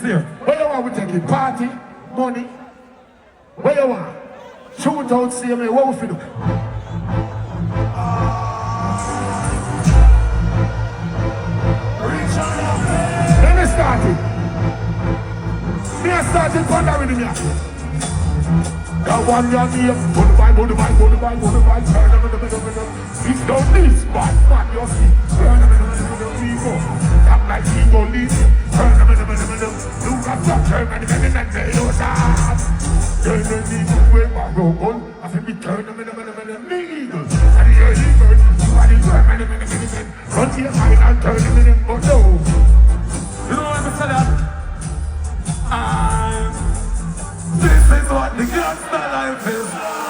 here. Where you want we take it? Party? Money? Where you want? Shoot out, see me, what we fi do? Let me start it. Me a start it from the rhythm here. That one your name, go to buy, turn them. It's not this bad man, you see. Turn them, people. Stop like he go lead you. Turn them, do not stop, turn them, you stop. Turn them, people, wait, my roll. I said, we turn them, me eagle. And you're eagle, you are the turn them, run to your mind and turn them, but no. You know what I said that? This is what the gangster life is.